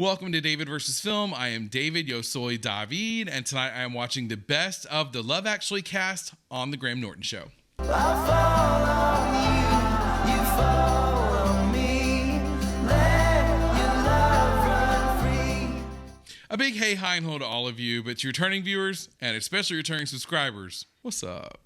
Welcome to David vs. Film. I am David, yo soy David, and tonight I am watching the best of the Love Actually cast on the Graham Norton Show. A big hey, hi, and hello to all of you, but to returning viewers, and especially returning subscribers, what's up?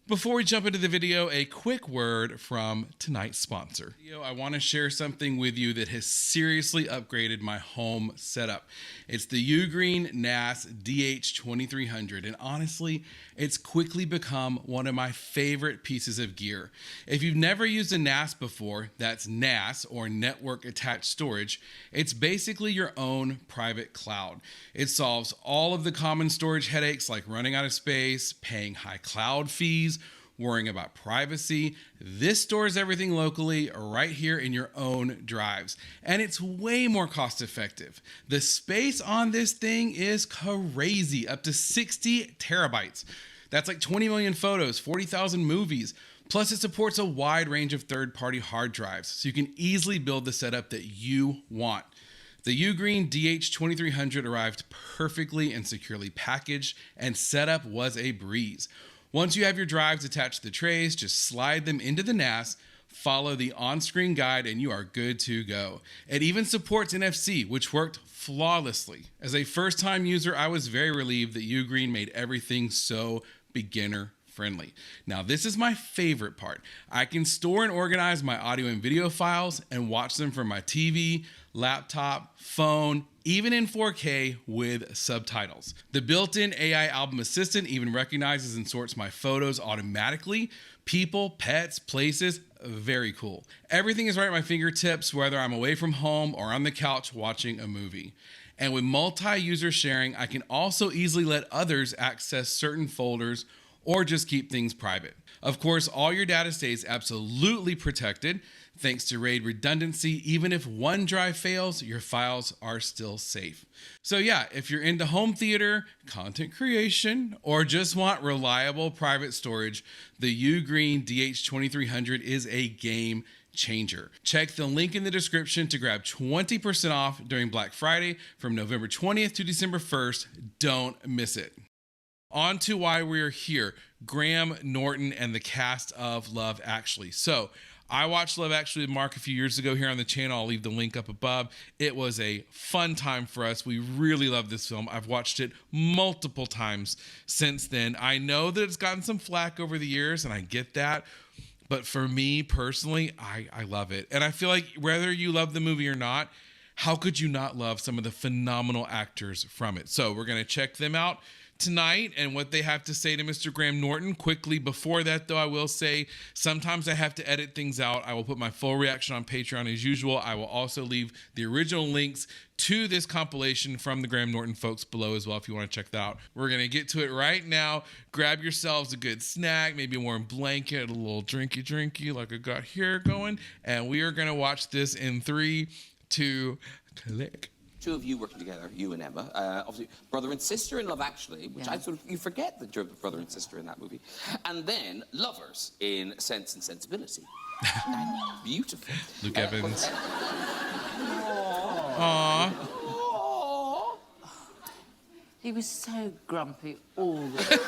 Before we jump into the video, a quick word from tonight's sponsor. I want to share something with you that has seriously upgraded my home setup. It's the Hugh Grant NAS DH2300, and honestly, it's quickly become one of my favorite pieces of gear. If you've never used a NAS before, that's NAS or Network Attached Storage, it's basically your own private cloud. It solves all of the common storage headaches like running out of space, paying high cloud fees, worrying about privacy. This stores everything locally right here in your own drives, and it's way more cost effective. The space on this thing is crazy, up to 60 terabytes. That's like 20 million photos, 40,000 movies. Plus it supports a wide range of third-party hard drives, so you can easily build the setup that you want. The Hugh Grant DH2300 arrived perfectly and securely packaged, and setup was a breeze. Once you have your drives attached to the trays, just slide them into the NAS, follow the on-screen guide, and you are good to go. It even supports NFC, which worked flawlessly. As a first-time user, I was very relieved that Hugh Grant made everything so beginner-friendly. Now, this is my favorite part. I can store and organize my audio and video files and watch them from my TV, laptop, phone, even in 4K with subtitles. The built-in AI album assistant even recognizes and sorts my photos automatically. People, pets, places, very cool. Everything is right at my fingertips, whether I'm away from home or on the couch watching a movie. And with multi-user sharing, I can also easily let others access certain folders or just keep things private. Of course, all your data stays absolutely protected. Thanks to RAID redundancy, even if one drive fails, your files are still safe. So yeah, if you're into home theater, content creation, or just want reliable private storage, the Hugh Grant DH2300 is a game changer. Check the link in the description to grab 20% off during Black Friday from November 20th to December 1st. Don't miss it. On to why we're here. Graham Norton and the cast of Love Actually. So, I watched Love Actually with Mark a few years ago here on the channel. I'll leave the link up above. It was a fun time for us. We really love this film. I've watched it multiple times since then. I know that it's gotten some flack over the years, and I get that. But for me personally, I love it. And I feel like whether you love the movie or not, how could you not love some of the phenomenal actors from it? So we're going to check them out tonight and what they have to say to Mr. Graham Norton. Quickly before that, though, I will say sometimes I have to edit things out. I will put my full reaction on Patreon as usual. I will also leave the original links to this compilation from the Graham Norton folks below as well if you want to check that out. We're going to get to it right now. Grab yourselves a good snack, maybe a warm blanket, a little drinky like I got here going, and we are going to watch this in 3, 2, click. Two of you working together, you and Emma, obviously brother and sister in Love Actually, which I sort of, you forget that you're brother and sister in that movie. And then lovers in Sense and Sensibility. Beautiful. Luke Evans. Aww. He was so grumpy all the time.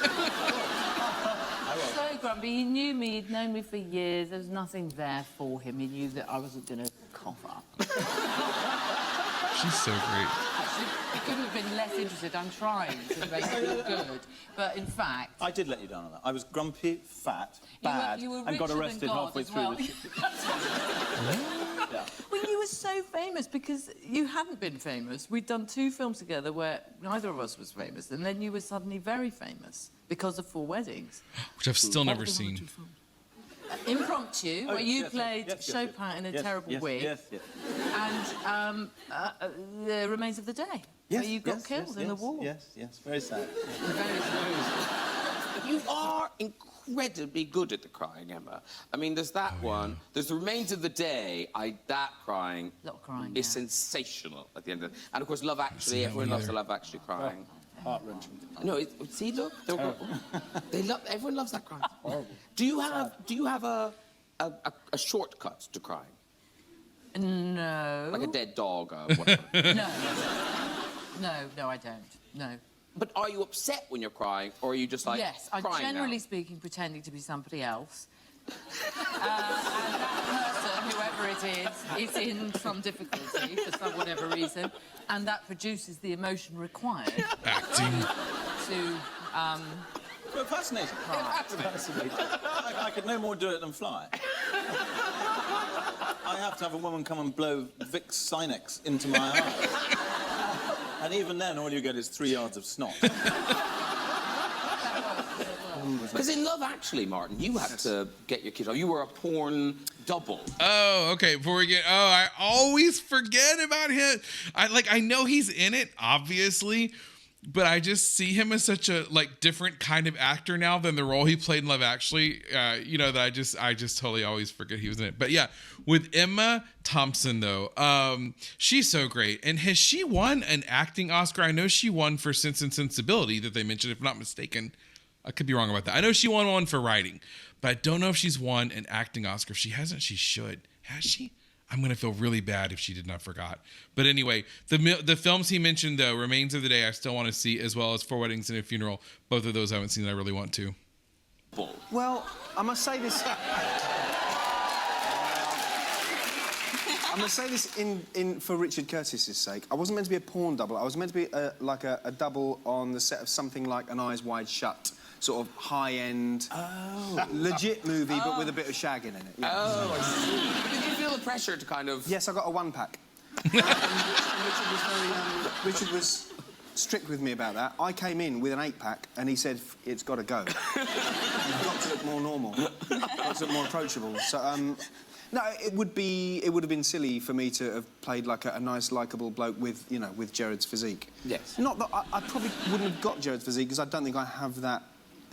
So grumpy. He knew me, he'd known me for years. There was nothing there for him. He knew that I wasn't going to cough up. She's so great. He couldn't have been less interested. I'm trying to make it look good. But in fact... I did let you down on that. I was grumpy, fat, bad, you were and got arrested halfway through the... Yeah. Well, you were so famous because you hadn't been famous. We'd done 2 films together where neither of us was famous, and then you were suddenly very famous because of 4 Weddings. Which I've still never seen. Impromptu, where you played Chopin in a terrible wig. And The Remains of the Day, where you got killed in the war. Yes, very sad. Very sad. You are incredibly good at the crying, Emma. I mean, there's that one. There's The Remains of the Day. That crying, a lot of crying is sensational at the end of it. And, of course, Love Actually. Everyone loves the Love Actually crying. Heart-wrenching. No, see, look, they love. Everyone loves that crying. Do you have a shortcut to crying? No. Like a dead dog or whatever? No, I don't. No. But are you upset when you're crying, or are you just like Yes, I'm crying generally now? speaking pretending to be somebody else. And that person, whoever it is in some difficulty for some whatever reason, and that produces the emotion required Acting. to But fascinating. Fascinating. I could no more do it than fly. I have to have a woman come and blow Vicks Sinex into my eye. And even then, all you get is 3 yards of snot. Because in Love Actually, Martin, you had to get your kid off. You were a porn double. Oh, okay. Before we get, I always forget about him. I know he's in it, obviously, but I just see him as such a different kind of actor now than the role he played in Love Actually. That I just totally always forget he was in it. But yeah, with Emma Thompson though, she's so great. And has she won an acting Oscar? I know she won for Sense and Sensibility that they mentioned, if I'm not mistaken. I could be wrong about that. I know she won one for writing, but I don't know if she's won an acting Oscar. If she hasn't, she should. Has she? I'm going to feel really bad if she did not forgot. But anyway, the films he mentioned, though, Remains of the Day, I still want to see, as well as Four Weddings and a Funeral. Both of those I haven't seen that I really want to. Well, I must say this... I must say this for Richard Curtis's sake. I wasn't meant to be a porn double. I was meant to be a double on the set of something like An Eyes Wide Shut, sort of high-end, legit movie, but with a bit of shagging in it. Yeah. Oh, I see. Did you feel the pressure to kind of... Yes, I got a one-pack. Richard was strict with me about that. I came in with an 8-pack, and he said, it's got to go. You've got to look more normal. Got to look more approachable. So, no, it would have been silly for me to have played like a nice, likeable bloke with, with Gerard's physique. Yes. Not that I probably wouldn't have got Gerard's physique, because I don't think I have that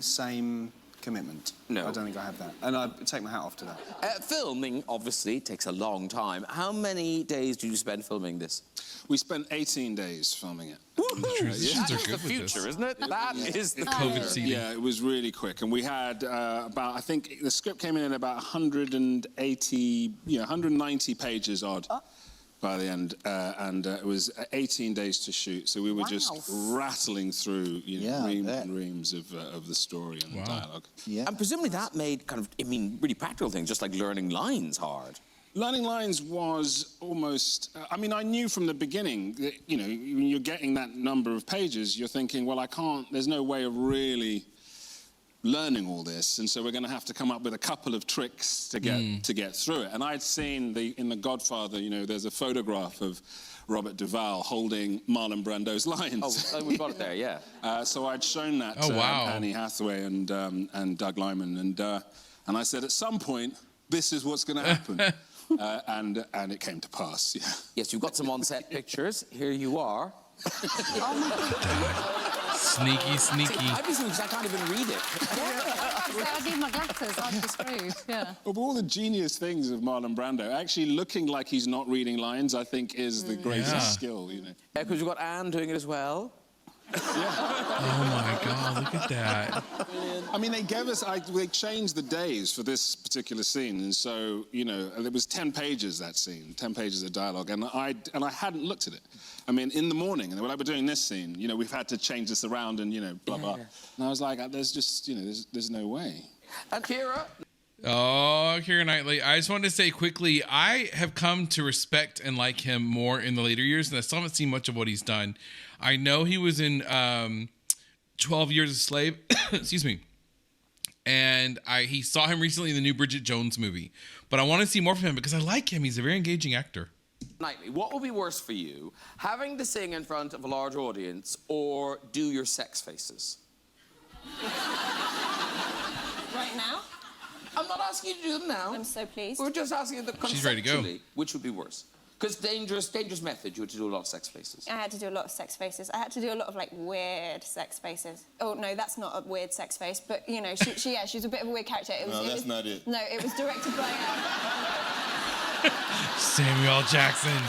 same commitment. No. I don't think I have that. And I take my hat off to that. Filming, obviously, takes a long time. How many days did you spend filming this? We spent 18 days filming it. Transitions are That's good the with future, this. isn't it? That is the COVID seating. Yeah, it was really quick. And we had I think the script came in at about 190 pages odd by the end. And it was 18 days to shoot. So we were just rattling through, reams and reams of the story and the dialogue. Yeah. And presumably that made really practical things, just like learning lines hard. Learning lines was almost... I knew from the beginning that, when you're getting that number of pages, you're thinking, well, there's no way of really learning all this, and so we're going to have to come up with a couple of tricks to get through it. And I'd seen in The Godfather, there's a photograph of Robert Duvall holding Marlon Brando's lines. Oh, we've got it there, yeah. So I'd shown that to Annie Hathaway and Doug Liman, and I said, at some point, this is what's going to happen. And it came to pass, yeah. Yes, you've got some on-set pictures. Here you are. Sneaky. I'd be so because I can't even read it. I need my glasses, I'd be screwed, yeah. Of all the genius things of Marlon Brando, actually looking like he's not reading lines, I think, is the greatest skill, Because you've got Anne doing it as well. Oh my God, look at that. They gave us, they changed the days for this particular scene, and so, it was 10 pages, that scene, 10 pages of dialogue, and I hadn't looked at it. In the morning, and they were like, we're doing this scene, we've had to change this around and, blah, blah. And I was like, there's just, there's no way. And Keira? Oh, Keira Knightley. I just wanted to say quickly, I have come to respect and like him more in the later years, and I still haven't seen much of what he's done. I know he was in 12 Years a Slave, excuse me, and he saw him recently in the new Bridget Jones movie. But I want to see more from him because I like him. He's a very engaging actor. Knightley, what would be worse for you, having to sing in front of a large audience or do your sex faces? Right now? I'm not asking you to do them now. I'm so pleased. We're just asking you She's ready to go. Which would be worse? Because dangerous method, you had to do a lot of sex faces. I had to do a lot of sex faces. I had to do a lot of, weird sex faces. Oh, no, that's not a weird sex face, but, she's a bit of a weird character. That's not it. No, it was directed by... Samuel Jackson.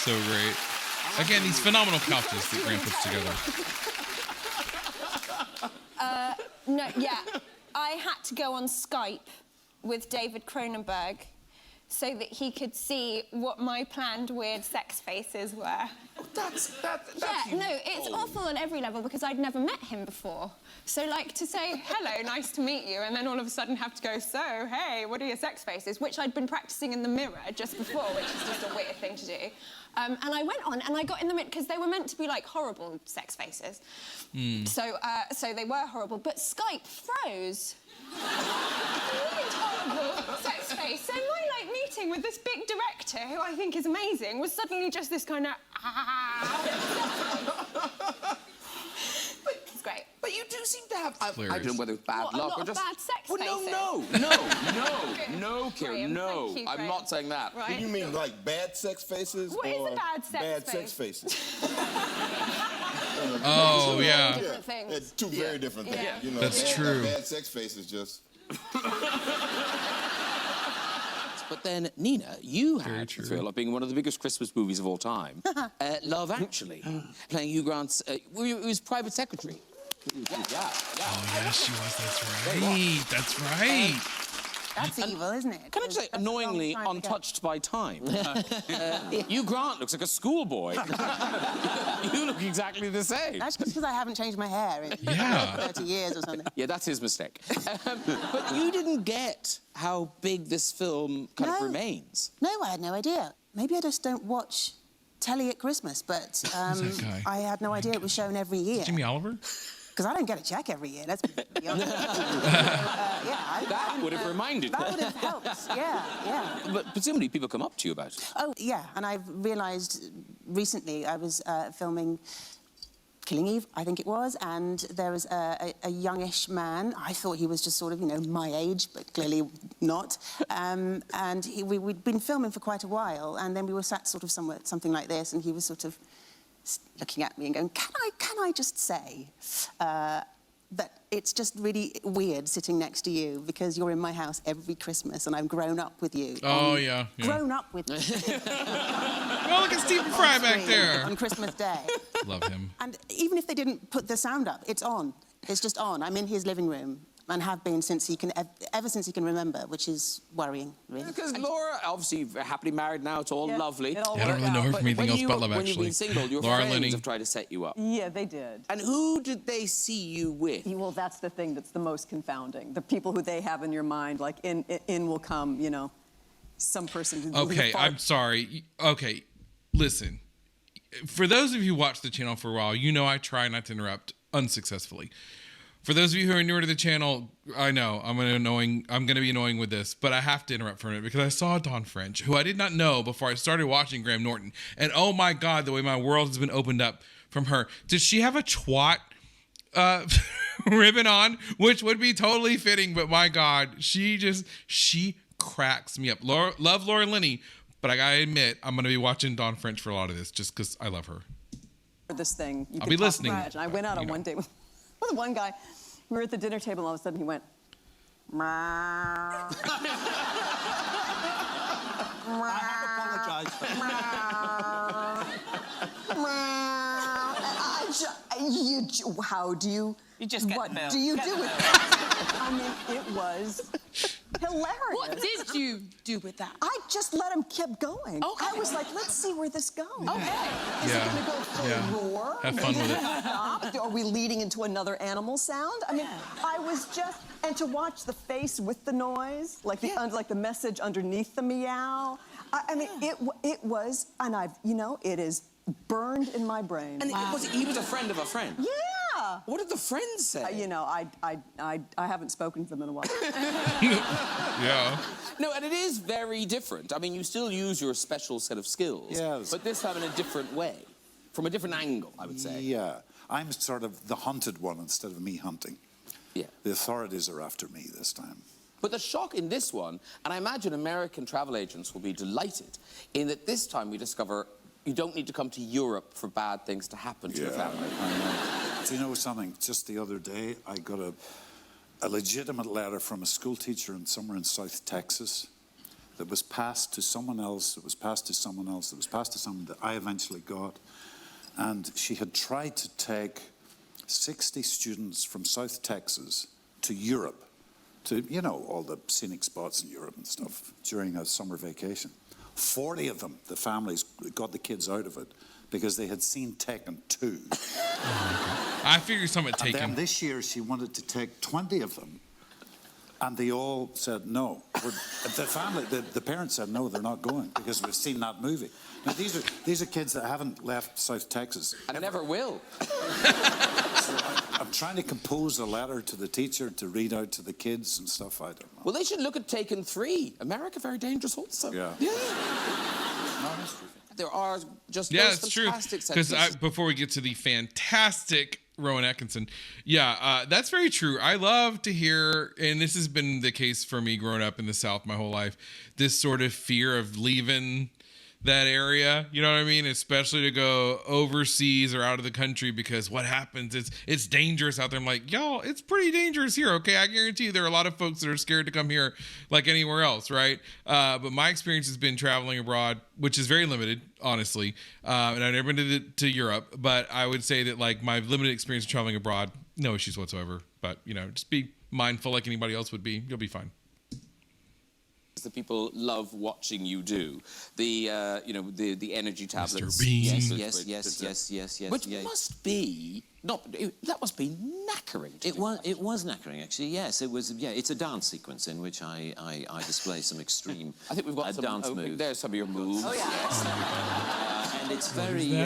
So great. Again, these phenomenal couches that Graham puts together. No, yeah. I had to go on Skype with David Cronenberg, so that he could see what my planned weird sex faces were. That's Yeah, no, it's awful on every level because I'd never met him before. So, like, to say, hello, nice to meet you, and then all of a sudden have to go, so, hey, what are your sex faces? Which I'd been practicing in the mirror just before, which is just a weird thing to do. And I went on, and I got in the mirror, because they were meant to be, like, horrible sex faces. So they were horrible, but Skype froze. Really horrible sex face. So my, like, meeting with this big director, who I think is amazing, was suddenly just this kind of, It's great. But you do seem to have... I Hilarious. don't know whether it's bad What, a luck lot or of just... bad sex well, faces? No, Kieran, Graham, no. thank you, I'm Graham. not saying that. Right. You mean like bad sex faces? What is or a bad sex bad face? sex faces? Oh, yeah. Different things. It's two very different things. Yeah. You know, That's true. Bad sex face is just... But then, Nina, you Very had true. the thrill of being one of the biggest Christmas movies of all time, Love Actually, playing Hugh Grant's... he was private secretary. Yeah. Oh, yeah, she was. That's right. That's right. That's evil, isn't it? Can I just say, annoyingly untouched by time? Hugh Grant looks like a schoolboy. You look exactly the same. That's just because I haven't changed my hair in Yeah. 30 years or something. Yeah, that's his mistake. But you didn't get how big this film kind of No. remains. No, I had no idea. Maybe I just don't watch telly at Christmas, but that guy? I had no idea it was shown every year. Jimmy Oliver? Because I don't get a check every year, let's be honest. That would have reminded That me. would have helped, yeah. But presumably people come up to you about it. Oh, yeah, and I've realised recently I was filming Killing Eve, I think it was, and there was a youngish man. I thought he was just sort of, you know, my age, but clearly not. And we'd been filming for quite a while, and then we were sat sort of somewhere, something like this, and he was sort of looking at me and going, can I just say that it's just really weird sitting next to you because you're in my house every Christmas and I've grown up with you. Oh, yeah. Grown up with you. Oh, look at Stephen Fry back there. On Christmas Day. Love him. And even if they didn't put the sound up, it's on. It's just on. I'm in his living room and have been since he can, ever since he can remember, which is worrying, really. Because Laura, obviously happily married now, it's all lovely. it all Yeah, I don't really know her from anything else but Love When you've Actually. been single, your Laura friends Linney. have tried to set you up. Yeah, they did. And who did they see you with? Well, that's the thing that's the most confounding. The people who they have in your mind, like in will come, you know, some person who Okay, I'm sorry. Okay, listen. For those of you who watch the channel for a while, you know I try not to interrupt unsuccessfully. For those of you who are newer to the channel, I know I'm going to be annoying with this, but I have to interrupt for a minute because I saw Dawn French, who I did not know before I started watching Graham Norton, and oh my God, the way my world has been opened up from her. Does she have a twat ribbon on, which would be totally fitting? But my God, she cracks me up. Love Laura Linney, but I gotta admit, I'm gonna be watching Dawn French for a lot of this just because I love her. this thing. You I'll could be talk listening, French. And I went out on one date with one guy. We were at the dinner table, and all of a sudden he went, "Meow." I have apologized. How do you... You just get what the bill. do you do with that? I mean, it was hilarious. What did you do with that? I just let him keep going. Okay. I was like, let's see where this goes. Okay. Is it going to go full roar? Have fun with it. Stop? Are we leading into another animal sound? I mean, I was just... And to watch the face with the noise, like the message underneath the meow. I mean, it was, and it is burned in my brain. And he was a friend of a friend. Yeah. What did the friends say? I haven't spoken to them in a while. Yeah. No, and it is very different. I mean, you still use your special set of skills. Yes. But this time in a different way. From a different angle, I would say. Yeah. I'm sort of the hunted one instead of me hunting. Yeah. The authorities are after me this time. But the shock in this one, and I imagine American travel agents will be delighted, in that this time we discover you don't need to come to Europe for bad things to happen to your family. I know. Do you know something? Just the other day, I got a legitimate letter from a school teacher somewhere in South Texas that was passed to someone else, that was passed to someone else, that was passed to someone that I eventually got. And she had tried to take 60 students from South Texas to Europe to, you know, all the scenic spots in Europe and stuff during a summer vacation. 40 of them, the families got the kids out of it because they had seen Taken 2. I figured some had And taken. then this year she wanted to take 20 of them, and they all said no. The parents said no, they're not going because we've seen that movie. Now these are kids that haven't left South Texas. And never will. So I'm trying to compose a letter to the teacher to read out to the kids and stuff. I don't know. Well, they should look at Taken 3. America, very dangerous also. Yeah. Yeah. There are just Yeah, those it's true. fantastic set Because pieces. before we get to the fantastic Rowan Atkinson, that's very true. I love to hear, and this has been the case for me growing up in the South my whole life, this sort of fear of leaving that area, you know what I mean? Especially to go overseas or out of the country, because what happens is it's dangerous out there. I'm like, y'all, it's pretty dangerous here, okay? I guarantee you there are a lot of folks that are scared to come here like anywhere else, right? But my experience has been traveling abroad, which is very limited, honestly. And I've never been to Europe, but I would say that like my limited experience of traveling abroad, no issues whatsoever. But, you know, just be mindful like anybody else would be. You'll be fine. The people love watching you do the energy tablets. Mr. Bean. Yes. Which must be that must be knackering. It was knackering, actually. Yes, it was. Yeah, it's a dance sequence in which I display some extreme. I think we've got some dance moves. There's some of your moves. Oh yeah. And it's very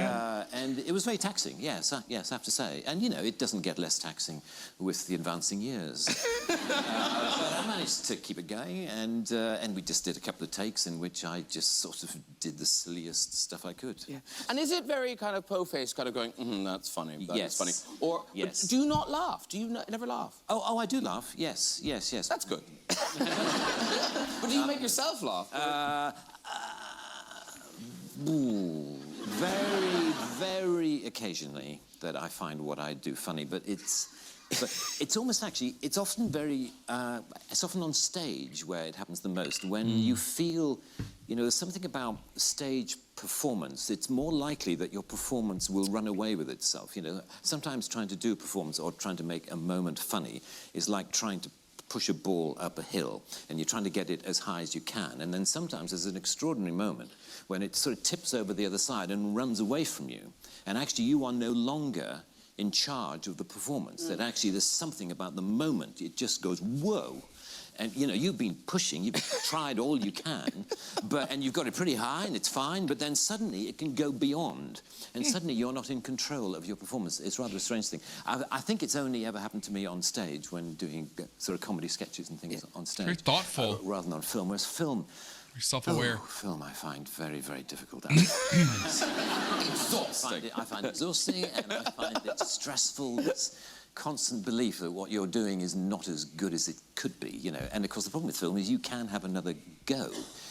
and it was very taxing. Yes, I have to say. And you know, it doesn't get less taxing with the advancing years. But I managed to keep it going, and we just did a couple of takes in which I just sort of did the silliest stuff I could. Yeah. And is it very kind of po-faced, kind of going, that's funny, Yes. funny? Or Yes. do you not laugh? Do you never laugh? Oh, I do laugh. Yes. That's good. But do you make yourself laugh? Very, very occasionally that I find what I do funny, but it's almost actually, it's often on stage where it happens the most, when you feel, you know, there's something about stage performance. It's more likely that your performance will run away with itself, you know. Sometimes trying to do a performance or trying to make a moment funny is like trying to push a ball up a hill, and you're trying to get it as high as you can, and then sometimes there's an extraordinary moment when it sort of tips over the other side and runs away from you, and actually you are no longer in charge of the performance, that actually there's something about the moment, it just goes, whoa. And, you know, you've been pushing, you've tried all you can, and you've got it pretty high, and it's fine, but then suddenly it can go beyond, and suddenly you're not in control of your performance. It's rather a strange thing. I think it's only ever happened to me on stage when doing sort of comedy sketches and things on stage. Very thoughtful. Rather than on film, whereas film... You're self-aware. Film I find very, very difficult. Exhausting. I find it exhausting, and I find it stressful. This constant belief that what you're doing is not as good as it could be, you know. And of course, the problem with film is you can have another go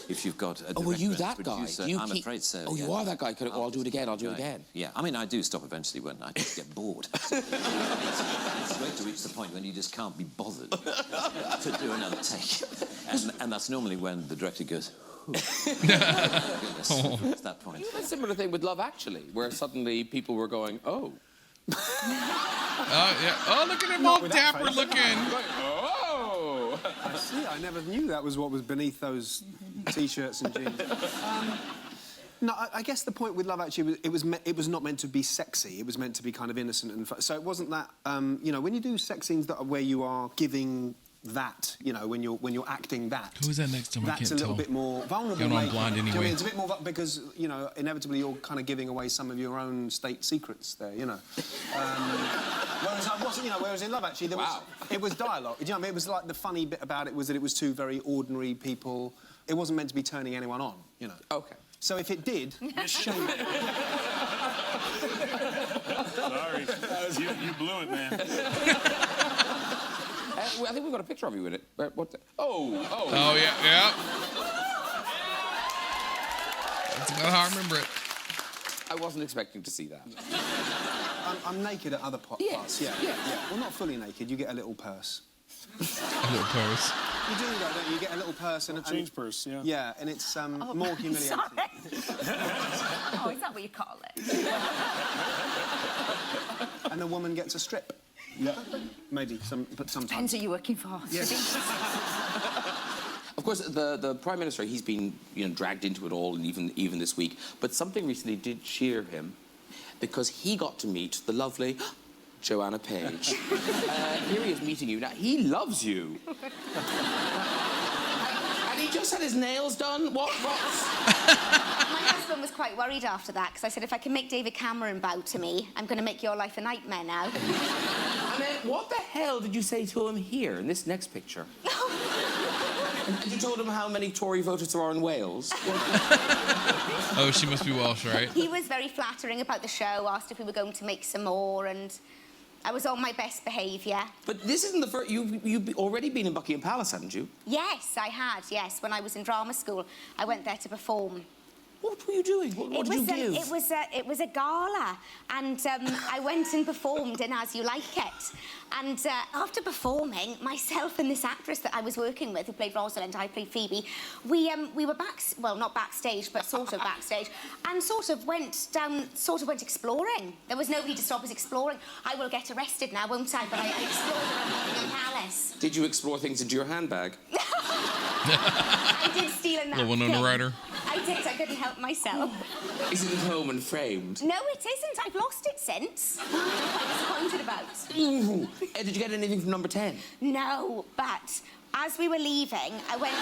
if you've got a director. Are you that guy? Producer. I'm afraid so. Oh, you are that guy. I'll do it again. I'll do it again. Yeah, I mean, I do stop eventually when I just get bored. It's great to reach the point when you just can't be bothered to do another take, and that's normally when the director goes. Goodness, it's that point. You had a similar thing with Love Actually, where suddenly people were going, oh. Yeah. Oh, look at him all dapper looking. Oh! I see. I never knew that was what was beneath those T-shirts and jeans. No, I guess the point with Love Actually, it was not meant to be sexy. It was meant to be kind of innocent and fun. So it wasn't that. You know, when you do sex scenes that are where you are giving that, you know, when you're acting that. Who is that next to him? I That's can't a little tell. bit more vulnerable. You know, I'm maybe. blind Do you know what I anyway. mean? It's a bit more because, you know, inevitably you're kind of giving away some of your own state secrets there, you know. Whereas I wasn't, you know. Whereas in Love Actually, it was dialogue. Do you know what I mean? It was like the funny bit about it was that it was two very ordinary people. It wasn't meant to be turning anyone on, you know. Okay. So if it did, shame it. Sorry. You blew it, man. I think we've got a picture of you in it. Oh, Yeah. That's about how I remember it. I wasn't expecting to see that. I'm naked at other parts. Yes, Yeah. yeah. Well, not fully naked. You get a little purse. A little purse. You do, though, don't you? You get a little purse and Change purse, yeah. Yeah, and it's more humiliating. Oh, is that what you call it? And the woman gets a strip. Yeah. Maybe, but sometimes. Depends who you're working for. Yes. Of course, the Prime Minister, he's been dragged into it all, and even this week. But something recently did cheer him, because he got to meet the lovely Joanna Page. Here he is meeting you. Now, he loves you. And he just had his nails done. What? My husband was quite worried after that, because I said, if I can make David Cameron bow to me, I'm going to make your life a nightmare now. And then, what the hell did you say to him here, in this next picture? And you told him how many Tory voters there are in Wales? Oh, she must be Welsh, right? He was very flattering about the show, asked if we were going to make some more, and I was on my best behaviour. But this isn't the first... You've already been in Buckingham Palace, hadn't you? Yes, I had, yes. When I was in drama school, I went there to perform. What were you doing? What did you give? It was a gala, and I went and performed in As You Like It. And after performing, myself and this actress that I was working with, who played Rosalind, I played Phoebe, we were not backstage, but sort of backstage, and sort of went exploring. There was nobody to stop us exploring. I will get arrested now, won't I? But I explored around Buckingham Palace. Did you explore things into your handbag? I did steal a napkin. Little Winona Ryder. I did. I couldn't help myself. Is it at home and framed? No, it isn't. I've lost it since. I'm quite disappointed about. Ooh. Did you get anything from number 10? No, but as we were leaving, I went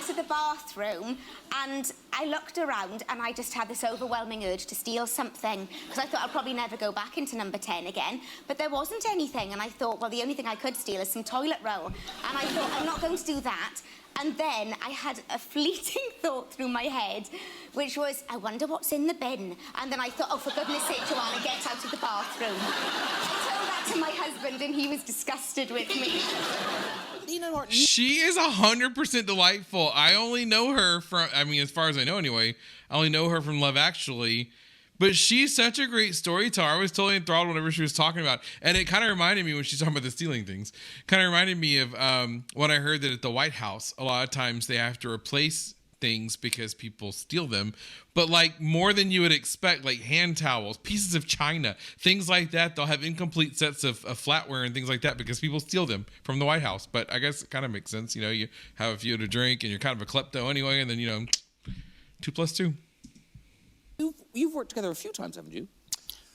to the bathroom and I looked around and I just had this overwhelming urge to steal something, because I thought I'll probably never go back into number 10 again. But there wasn't anything, and I thought, well, the only thing I could steal is some toilet roll. And I thought, I'm not going to do that. And then I had a fleeting thought through my head, which was, I wonder what's in the bin. And then I thought, oh, for goodness sake, Joanna, get out of the bathroom. I told that to my husband, and he was disgusted with me. You know what? She is 100% delightful. I only know her from, I mean, as far as I know anyway, I only know her from Love Actually. But she's such a great storyteller. I was totally enthralled whenever she was talking about it. And it kind of reminded me, when she's talking about the stealing things, kind of reminded me of when I heard that at the White House, a lot of times they have to replace things because people steal them. But like more than you would expect, like hand towels, pieces of china, things like that. They'll have incomplete sets of flatware and things like that because people steal them from the White House. But I guess it kind of makes sense. You know, you have a few to drink and you're kind of a klepto anyway. And then, 2 + 2. You've worked together a few times, haven't you?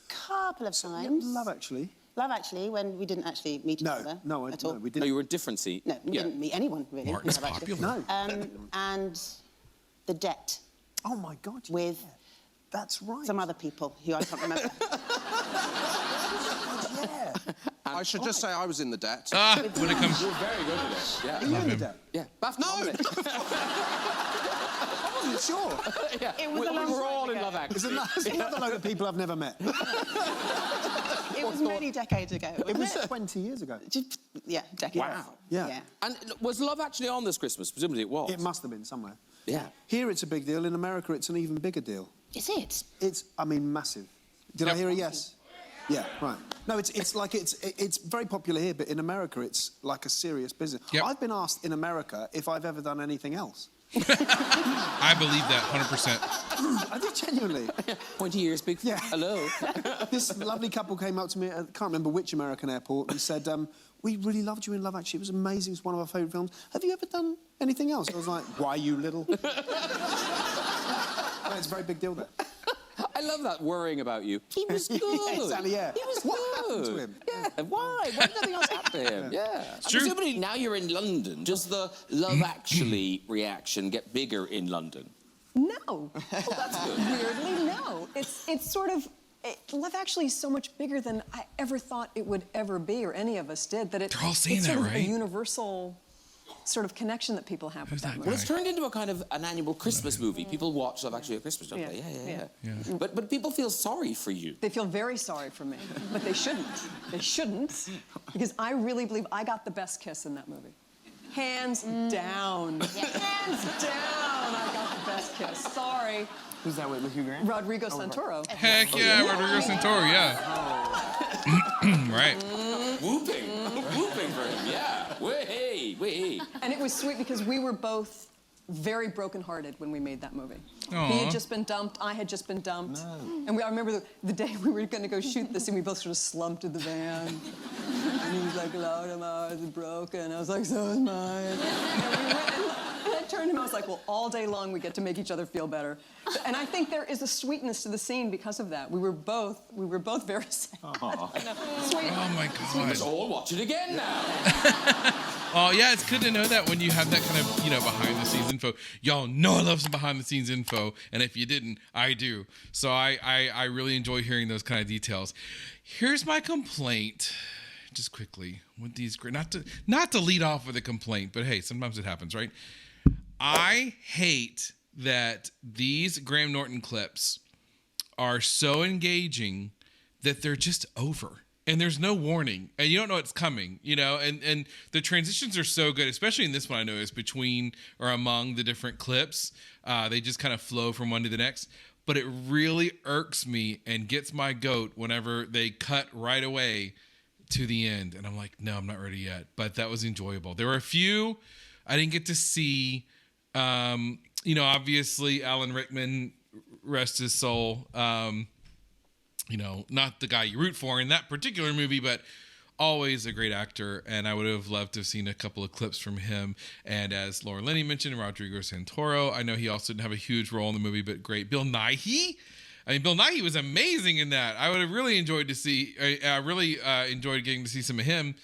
Couple of times. Love Actually. Love Actually, when we didn't actually meet each other at all. we didn't. No, you were a different seat. No, we didn't meet anyone, really. Martin's Love Actually. popular. No. And The Debt. Oh, my God. With that's right. some other people who I can't remember. Yeah. I should just say I was in The Debt. When it comes... You're very good at it. Yeah. Are you in The Debt? Yeah. Bath I wasn't sure. Yeah. It was a long we're time all in ago. Love Actually. It's another load of people I've never met. It was many decades ago. It was 20 years ago. Yeah, decades. Wow. Yeah. And was Love Actually on this Christmas? Presumably it was. It must have been somewhere. Yeah. Here it's a big deal. In America, it's an even bigger deal. Is it? It's, massive. Did I hear a yes? Yeah, right. No, it's very popular here, but in America, it's like a serious business. Yep. I've been asked in America if I've ever done anything else. I believe that 100%. I do genuinely. Pointy ears, big. Yeah. Hello. This lovely couple came up to me, I can't remember which American airport, and said, we really loved you in Love Actually. It was amazing. It was one of our favourite films. Have you ever done anything else? I was like, why, you little? No, it's a very big deal there. I love that worrying about you. He was good. Exactly, yeah. He was What good. happened to him? Yeah. Why? Why did nothing else happen to him? Yeah. true. Presumably now you're in London. Does the Love Actually reaction get bigger in London? No. Oh, that's good. Weirdly, no. It's sort of... Love Actually is so much bigger than I ever thought it would ever be, or any of us did. That They're all saying it's that, sort of right? a universal sort of connection that people have with that movie. Well, it's turned into a kind of an annual Christmas movie. People watch Love Actually at Christmas, don't they? Yeah. But people feel sorry for you. They feel very sorry for me, but they shouldn't. They shouldn't, because I really believe I got the best kiss in that movie. Hands down. Hands down, I got the best kiss. Sorry. Who's that with Hugh Grant? Rodrigo Santoro. Heck yeah, Rodrigo Santoro, yeah. Right. Whooping for him, yeah. Way. And it was sweet because we were both very brokenhearted when we made that movie. Aw. He had just been dumped, I had just been dumped. And I remember the day we were gonna go shoot this and we both sort of slumped in the van. And he was like, Louetta, my heart is broken. I was like, so is mine. And I turned to him, I was like, well, all day long we get to make each other feel better. And I think there is a sweetness to the scene because of that. We were both very sad. Sweet. Oh my God. Let's all watch it again now. Oh yeah, it's good to know that when you have that kind of, behind the scenes info. Y'all know I love some behind the scenes info, and if you didn't, I do. So I really enjoy hearing those kind of details. Here's my complaint, just quickly, with these, not to lead off with a complaint, but hey, sometimes it happens, right? I hate that these Graham Norton clips are so engaging that they're just over. And there's no warning, and you don't know it's coming, and the transitions are so good, especially in this one I noticed, between or among the different clips. They just kind of flow from one to the next. But it really irks me and gets my goat whenever they cut right away to the end. And I'm like, no, I'm not ready yet. But that was enjoyable. There were a few I didn't get to see. Obviously, Alan Rickman, rest his soul. Not the guy you root for in that particular movie, but always a great actor. And I would have loved to have seen a couple of clips from him. And as Laura Linney mentioned, Rodrigo Santoro. I know he also didn't have a huge role in the movie, but great. Bill Nighy. Bill Nighy was amazing in that. I would have really enjoyed to see. I really enjoyed getting to see some of him.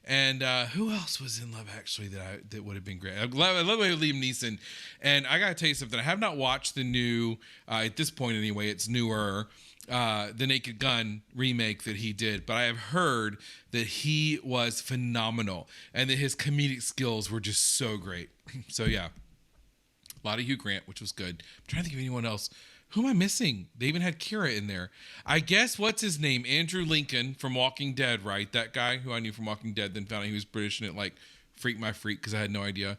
And who else was in Love Actually that would have been great? I love Liam Neeson. And I gotta tell you something. I have not watched the new, at this point anyway, it's newer, the Naked Gun remake that he did, but I have heard that he was phenomenal and that his comedic skills were just so great. So yeah, a lot of Hugh Grant, which was good. I'm trying to think of anyone else. Who am I missing? They even had Kira in there. I guess, what's his name? Andrew Lincoln from Walking Dead, right? That guy who I knew from Walking Dead, then found out he was British, and it like freaked my freak because I had no idea.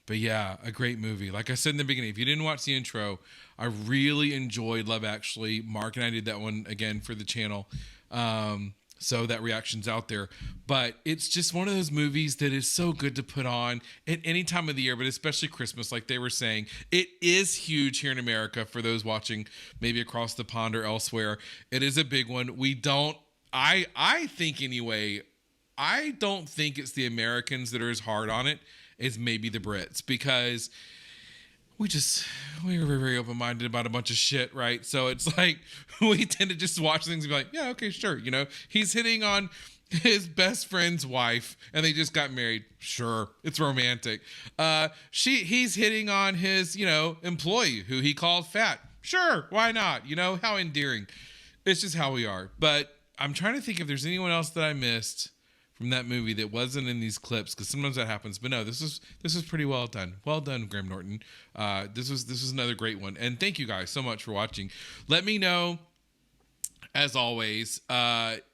But yeah, a great movie. Like I said in the beginning, if you didn't watch the intro, I really enjoyed Love Actually. Mark and I did that one again for the channel. So that reaction's out there. But it's just one of those movies that is so good to put on at any time of the year, but especially Christmas, like they were saying. It is huge here in America for those watching maybe across the pond or elsewhere. It is a big one. We don't, I think anyway, I don't think it's the Americans that are as hard on it as maybe the Brits, because we were very open-minded about a bunch of shit, right? So it's like we tend to just watch things and be like, yeah, okay, sure. He's hitting on his best friend's wife and they just got married. Sure, it's romantic. He's hitting on his, employee who he called fat. Sure, why not? How endearing. It's just how we are. But I'm trying to think if there's anyone else that I missed from that movie that wasn't in these clips, because sometimes that happens. But no, this was pretty well done. Well done, Graham Norton. This was another great one. And thank you guys so much for watching. Let me know, as always,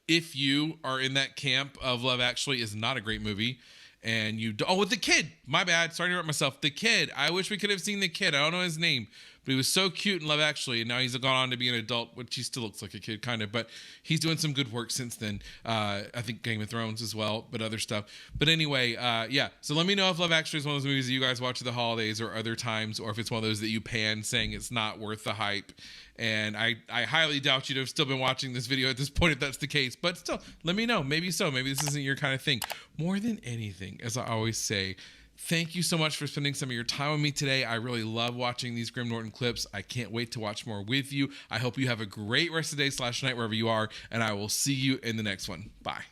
if you are in that camp of Love Actually is not a great movie. And with the kid. My bad. Sorry to interrupt myself. The kid. I wish we could have seen the kid. I don't know his name, but he was so cute in Love Actually, and now he's gone on to be an adult, which he still looks like a kid, kind of, but he's doing some good work since then. I think Game of Thrones as well, but other stuff. But anyway, yeah. So let me know if Love Actually is one of those movies that you guys watch at the holidays or other times, or if it's one of those that you pan saying it's not worth the hype. And I highly doubt you'd have still been watching this video at this point if that's the case. But still, let me know. Maybe so. Maybe this isn't your kind of thing. More than anything, as I always say, thank you so much for spending some of your time with me today. I really love watching these Graham Norton clips. I can't wait to watch more with you. I hope you have a great rest of the day / night wherever you are. And I will see you in the next one. Bye.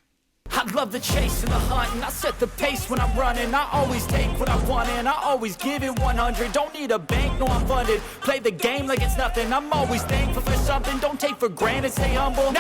I love the chase and the hunt, and I set the pace when I'm running. I always take what I want and I always give it 100. Don't need a bank, no, I'm funded. Play the game like it's nothing. I'm always thankful for something. Don't take for granted, stay humble.